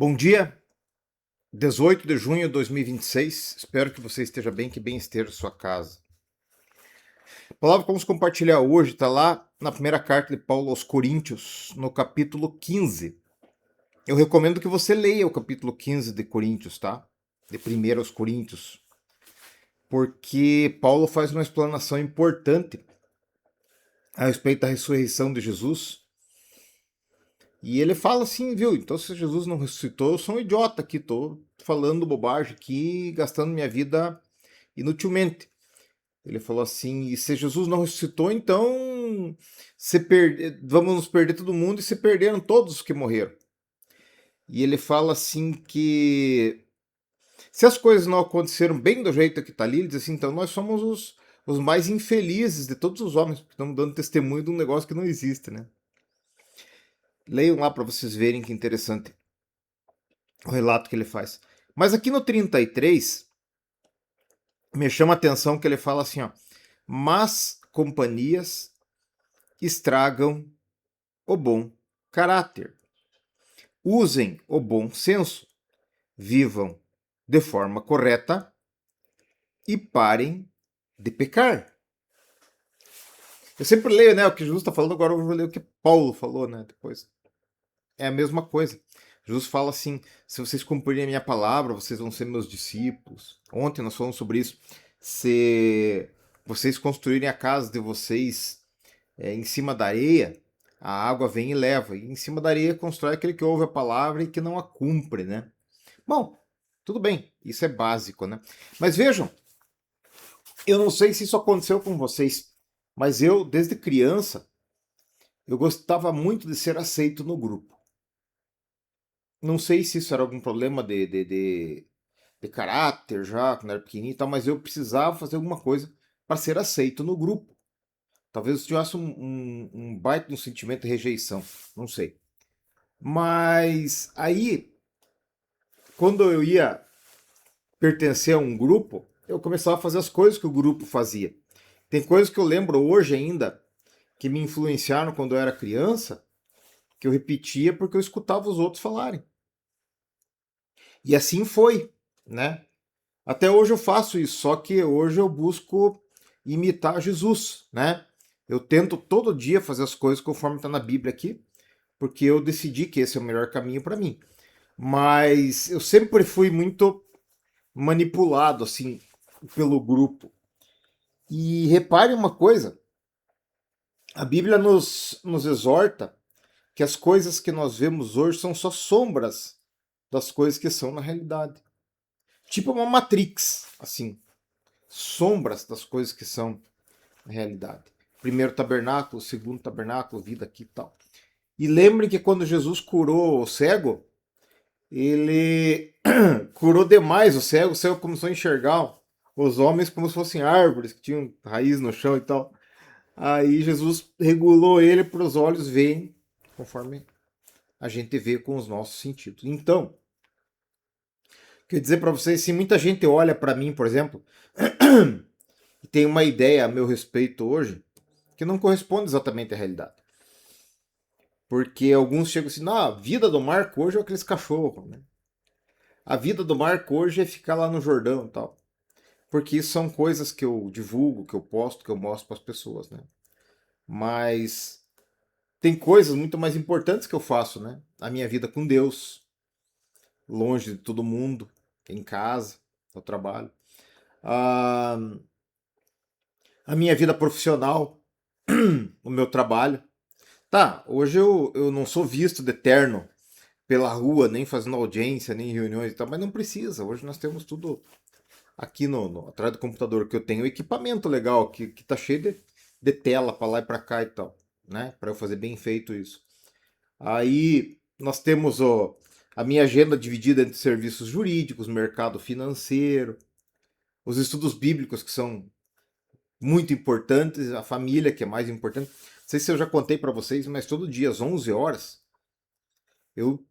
Bom dia, 18 de junho de 2026. Espero que você esteja bem, que bem esteja a sua casa. A palavra que vamos compartilhar hoje está lá na primeira carta de Paulo aos Coríntios, no capítulo 15. Eu recomendo que você leia o capítulo 15 de Coríntios, tá? De 1 aos Coríntios, porque Paulo faz uma explanação importante a respeito da ressurreição de Jesus. E ele fala assim, viu? Então, se Jesus não ressuscitou, eu sou um idiota aqui, tô falando bobagem aqui, gastando minha vida inutilmente. Ele falou assim, e se Jesus não ressuscitou, então vamos nos perder todo mundo e se perderam todos os que morreram. E ele fala assim que se as coisas não aconteceram bem do jeito que está ali, ele diz assim, então nós somos os mais infelizes de todos os homens, porque estamos dando testemunho de um negócio que não existe, né? Leiam lá para vocês verem que interessante o relato que ele faz. Mas aqui no 33, me chama a atenção que ele fala assim, ó, mas companhias estragam o bom caráter. Usem o bom senso, vivam de forma correta e parem de pecar. Eu sempre leio, né, o que Jesus está falando, agora eu vou ler o que Paulo falou, né, depois. É a mesma coisa. Jesus fala assim, se vocês cumprirem a minha palavra, vocês vão ser meus discípulos. Ontem nós falamos sobre isso. Se vocês construírem a casa de vocês em cima da areia, a água vem e leva. E em cima da areia constrói aquele que ouve a palavra e que não a cumpre, né? Bom, tudo bem, isso é básico, né? Mas vejam, eu não sei se isso aconteceu com vocês, mas eu, desde criança, eu gostava muito de ser aceito no grupo. Não sei se isso era algum problema de caráter já, quando era pequenininho e tal, mas eu precisava fazer alguma coisa para ser aceito no grupo. Talvez eu tivesse um baita de um sentimento de rejeição, não sei. Mas aí, quando eu ia pertencer a um grupo, eu começava a fazer as coisas que o grupo fazia. Tem coisas que eu lembro hoje ainda que me influenciaram quando eu era criança, que eu repetia porque eu escutava os outros falarem. E assim foi, né? Até hoje eu faço isso, só que hoje eu busco imitar Jesus, né? Eu tento todo dia fazer as coisas conforme está na Bíblia aqui, porque eu decidi que esse é o melhor caminho para mim. Mas eu sempre fui muito manipulado assim pelo grupo. E repare uma coisa, a Bíblia nos exorta que as coisas que nós vemos hoje são só sombras das coisas que são na realidade. Tipo uma Matrix, assim, sombras das coisas que são na realidade. Primeiro tabernáculo, segundo tabernáculo, vida aqui e tal. E lembrem que quando Jesus curou o cego, ele curou demais o cego começou a enxergar os homens como se fossem árvores que tinham raiz no chão e tal. Aí Jesus regulou ele para os olhos verem conforme a gente vê com os nossos sentidos. Então, quer dizer para vocês, se muita gente olha para mim, por exemplo, e tem uma ideia a meu respeito hoje que não corresponde exatamente à realidade. Porque alguns chegam assim, não, a vida do Marco hoje é aqueles cachorros, né? A vida do Marco hoje é ficar lá no Jordão e tal. Porque isso são coisas que eu divulgo, que eu posto, que eu mostro para as pessoas, né? Mas tem coisas muito mais importantes que eu faço, né? A minha vida com Deus, longe de todo mundo, em casa, no trabalho. A, a minha vida profissional, o meu trabalho. Tá, hoje eu não sou visto de terno pela rua, nem fazendo audiência, nem reuniões e tal, mas não precisa. Hoje nós temos tudo aqui atrás do computador, que eu tenho equipamento legal, que tá cheio de tela para lá e para cá e tal, né? Para eu fazer bem feito isso. Aí nós temos a minha agenda dividida entre serviços jurídicos, mercado financeiro, os estudos bíblicos que são muito importantes, a família que é mais importante. Não sei se eu já contei para vocês, mas todo dia às 11 horas eu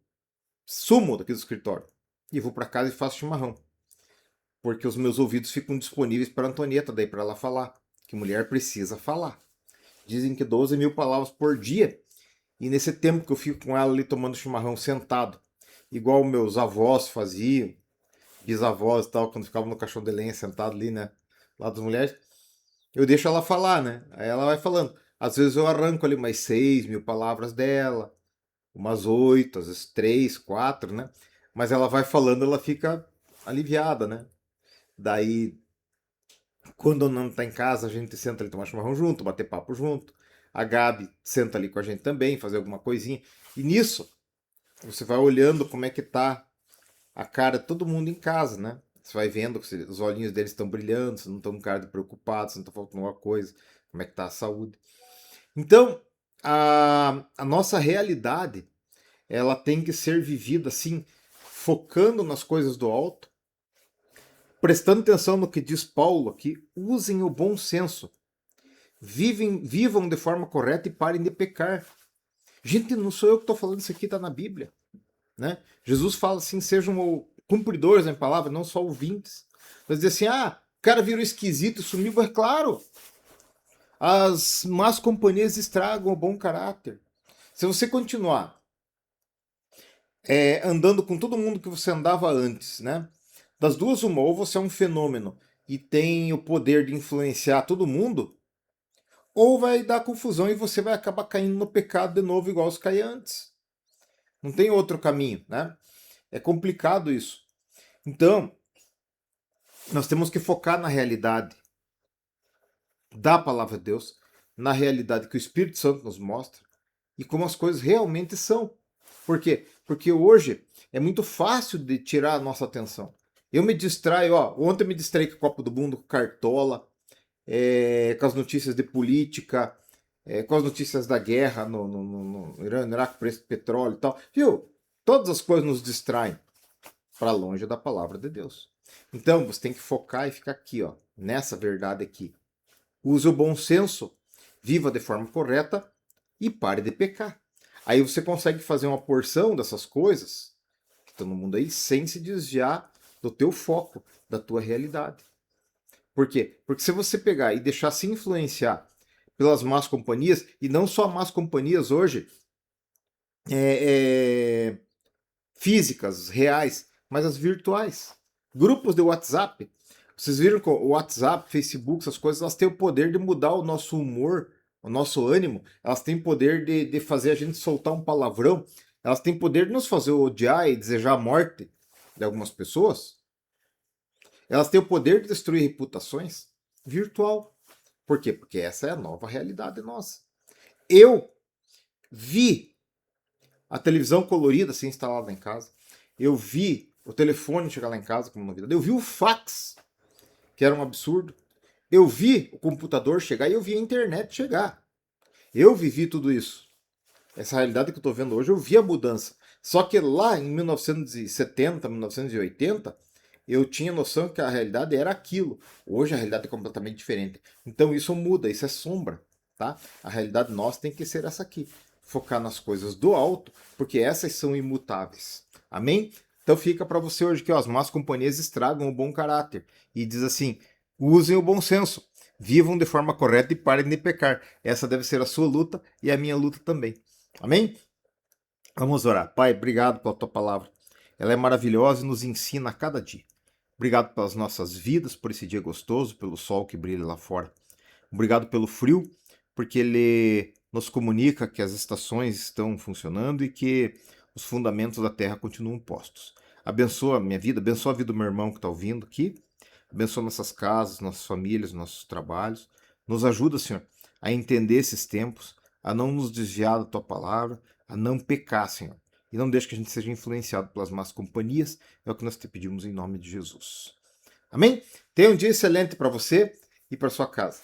sumo daqui do escritório e vou para casa e faço chimarrão, porque os meus ouvidos ficam disponíveis para a Antonieta daí para ela falar, que mulher precisa falar. Dizem que 12.000 palavras por dia. E nesse tempo que eu fico com ela ali tomando chimarrão sentado, igual meus avós faziam, bisavós e tal, quando ficavam no caixão de lenha sentado ali, né? Lá das mulheres, eu deixo ela falar, né? Aí ela vai falando. Às vezes eu arranco ali umas 6.000 palavras dela, umas 8, às vezes 3, 4, né? Mas ela vai falando, ela fica aliviada, né? Daí, quando não tá em casa, a gente senta ali tomar chimarrão junto, bater papo junto. A Gabi senta ali com a gente também, fazer alguma coisinha. E nisso, você vai olhando como é que tá a cara de todo mundo em casa, né? Você vai vendo que os olhinhos deles estão brilhando, se não estão com cara de preocupados, se não está faltando alguma coisa, como é que tá a saúde. Então, a nossa realidade, ela tem que ser vivida assim, focando nas coisas do alto, prestando atenção no que diz Paulo aqui, usem o bom senso, vivam de forma correta e parem de pecar. Gente, não sou eu que estou falando isso aqui, está na Bíblia. Né? Jesus fala assim, sejam cumpridores da palavra, não só ouvintes. Vai dizer assim, o cara virou esquisito e sumiu. É claro, as más companhias estragam o bom caráter. Se você continuar andando com todo mundo que você andava antes, né? Das duas, uma, ou você é um fenômeno e tem o poder de influenciar todo mundo, ou vai dar confusão e você vai acabar caindo no pecado de novo, igual os caía antes. Não tem outro caminho, né? É complicado isso. Então, nós temos que focar na realidade da palavra de Deus, na realidade que o Espírito Santo nos mostra e como as coisas realmente são. Por quê? Porque hoje é muito fácil de tirar a nossa atenção. Eu me distraio, ontem eu me distraí com o Copa do Mundo, com Cartola, com as notícias de política, com as notícias da guerra no Irã, no Iraque, preço do petróleo e tal. Viu? Todas as coisas nos distraem para longe da palavra de Deus. Então, você tem que focar e ficar aqui, nessa verdade aqui. Use o bom senso, viva de forma correta e pare de pecar. Aí você consegue fazer uma porção dessas coisas que estão no mundo aí sem se desviar do teu foco, da tua realidade. Por quê? Porque se você pegar e deixar se influenciar pelas más companhias, e não só más companhias hoje, físicas, reais, mas as virtuais. Grupos de WhatsApp. Vocês viram que o WhatsApp, Facebook, essas coisas, elas têm o poder de mudar o nosso humor, o nosso ânimo. Elas têm poder de fazer a gente soltar um palavrão. Elas têm poder de nos fazer odiar e desejar a morte de algumas pessoas. Elas têm o poder de destruir reputações virtual. Por quê? Porque essa é a nova realidade nossa. Eu vi a televisão colorida ser instalada em casa. Eu vi o telefone chegar lá em casa como novidade. Eu vi o fax, que era um absurdo. Eu vi o computador chegar e eu vi a internet chegar. Eu vivi tudo isso. Essa realidade que eu estou vendo hoje, eu vi a mudança. Só que lá em 1970, 1980, eu tinha noção que a realidade era aquilo. Hoje a realidade é completamente diferente. Então isso muda, isso é sombra. Tá? A realidade nossa tem que ser essa aqui. Focar nas coisas do alto, porque essas são imutáveis. Amém? Então fica para você hoje que as más companhias estragam o bom caráter. E diz assim, usem o bom senso. Vivam de forma correta e parem de pecar. Essa deve ser a sua luta e a minha luta também. Amém? Vamos orar. Pai, obrigado pela tua palavra. Ela é maravilhosa e nos ensina a cada dia. Obrigado pelas nossas vidas, por esse dia gostoso, pelo sol que brilha lá fora. Obrigado pelo frio, porque ele nos comunica que as estações estão funcionando e que os fundamentos da terra continuam postos. Abençoa a minha vida, abençoa a vida do meu irmão que está ouvindo aqui. Abençoa nossas casas, nossas famílias, nossos trabalhos. Nos ajuda, Senhor, a entender esses tempos, a não nos desviar da tua palavra, a não pecar, Senhor. E não deixe que a gente seja influenciado pelas más companhias. É o que nós te pedimos em nome de Jesus. Amém? Tenha um dia excelente para você e para sua casa.